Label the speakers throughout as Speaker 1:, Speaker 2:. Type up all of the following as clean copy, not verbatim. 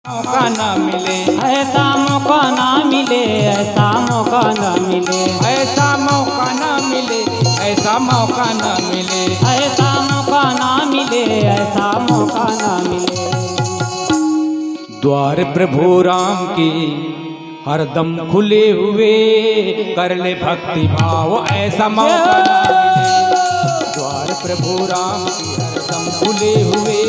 Speaker 1: मौका न मिले,
Speaker 2: ऐसा मौका ना मिले, ऐसा मौका ना मिले,
Speaker 1: ऐसा मौका न मिले, ऐसा मौका न मिले,
Speaker 2: ऐसा मौका ना मिले, ऐसा मौका ना मिले।
Speaker 1: द्वार प्रभु राम के हरदम खुले हुए, कर ले भक्ति भाव ऐसा मौका न मिले। द्वार प्रभु राम के हरदम खुले हुए,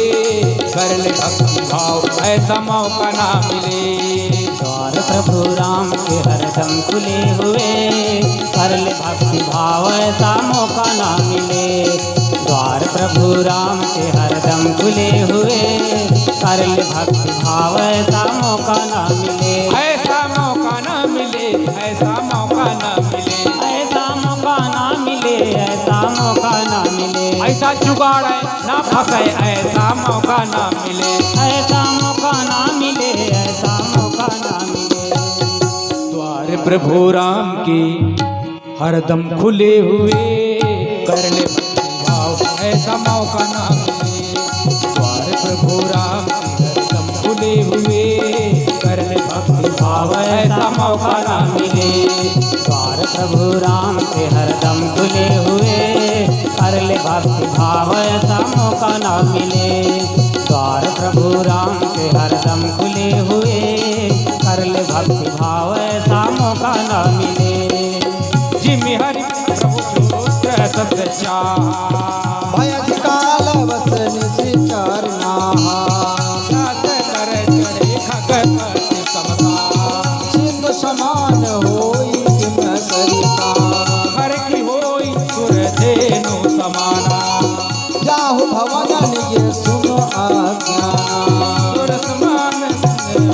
Speaker 1: कर ले भक्ति भाव ऐसा मौका ना मिले।
Speaker 2: द्वार प्रभु राम के हरदम खुले हुए, कर ले भक्ति भाव ऐसा मौका ना मिले। द्वार प्रभु राम के हरदम खुले हुए, कर ले भक्ति भाव ऐसा मौका ना मिले।
Speaker 1: ऐसा मौका न मिले, ऐसा मौका न मिले,
Speaker 2: ऐसा मौका ना मिले, ऐसा मौका ना मिले,
Speaker 1: ऐसा जुगाड़ है ना फंसे, ऐसा मौका न मिले।
Speaker 2: ऐसा मौका ना मिले, ऐसा मौका ना मिले।
Speaker 1: द्वार प्रभु राम के हरदम खुले हुए, कर ले भक्ति भाव ऐसा मौका ना मिले। द्वार प्रभु राम के हरदम खुले हुए, कर ले भक्ति भाव ऐसा मौका ना मिले।
Speaker 2: द्वार प्रभु राम के हरदम खुले हुए, कर ले भक्ति भाव ऐसा मौका ना मिले। द्वार प्रभु राम के हरदम खुले हुए, कर ले भक्ति भाव ऐसा मौका ना मिले।
Speaker 1: जिमि हरि प्रभु सत्य
Speaker 3: भयस काल वसन सिचारना
Speaker 1: कर चढ़े खगपति समता,
Speaker 3: सिंह समान होई किम सरिता
Speaker 1: हर की होई सुर धेनु समाना,
Speaker 3: जाहु भवन निज सुनो आज्ञा
Speaker 1: सुर समान होई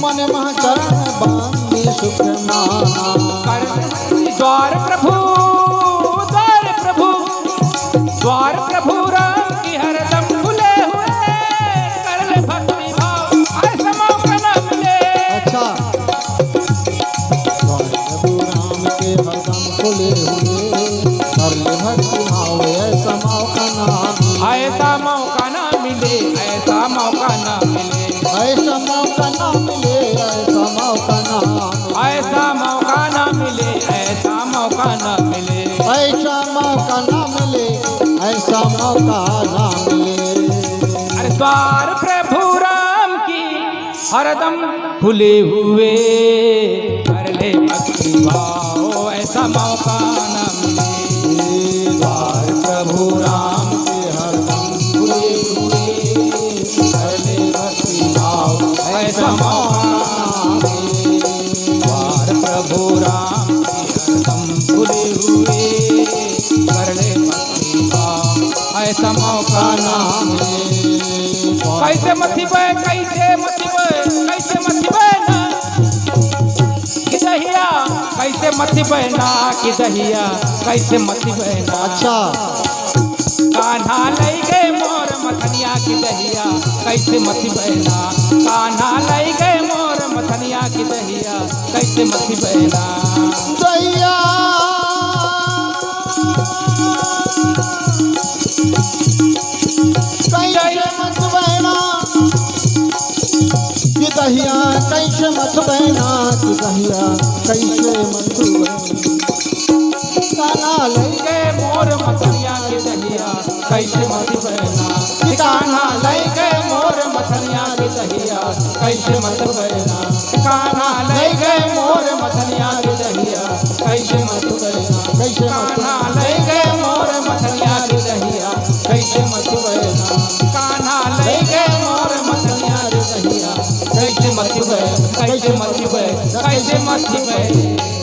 Speaker 3: मन मह चरण बांधी सुख नाना
Speaker 1: द्वार प्रभु, द्वार प्रभु, द्वार प्रभु राम की हरदम खुले हुए, कर ले भक्ति भाव ऐसा मौका न मिले।
Speaker 3: अच्छा प्रभु राम के हरदम खुले हुए, कर ले भक्ति भाव ऐसा मौका ना मिले।
Speaker 1: ऐसा मौका न मिले, ऐसा मौका न मिले,
Speaker 3: ऐसा मौका ना मिले, ऐसा मौका ना मिले।
Speaker 1: ऐसा मौका न मिले, ऐसा मौका न मिले।
Speaker 3: ऐसा मौका ना मिले, ऐसा मौका ना मिले।
Speaker 1: अरे द्वार प्रभु राम की हरदम खुले हुए, कर ले भक्ति भाव ऐसा मौका न मिले। द्वार प्रभु राम के हरदम खुले हुए, कर ले भक्ति भाव ऐसा मौका न मिले। द्वार प्रभु राम के हरदम खुले हुए, कर ले भक्ति भाव ऐसा मौका न मिले। कैसे मथी पे, कैसे मथी पे, कैसे मथी पे ना कि दहिया, कैसे मथी पे ना कि दहिया, कैसे मथी पे ना।
Speaker 3: अच्छा
Speaker 1: कान्हा लई गए मोर मथनिया की दहिया, कैसे मथी पे ना। कान्हा लई गए मोर मथनिया की दहिया, कैसे मथी पे ना।
Speaker 3: दैया कैसे मत बहना कि दहिया, कैसे मत बहना कि दहिया, कैसे मत बहना। काना लई
Speaker 1: गए मोर मथनिया की दहिया, कैसे मथी पे ना। कान्हा लई गए मोर मथनिया की दहिया, कैसे मत बहना। कान्हा लई गए मोर मथनिया की दहिया, कैसे मत बहना।
Speaker 3: कैसे मत
Speaker 1: कान्हा लई गए मोर मथनिया की दहिया, कैसे मत बहना। कान्हा लई गए मोर मथनिया की दहिया, कैसे मत बहना, कैसे मत बहना, कैसे मत बहना।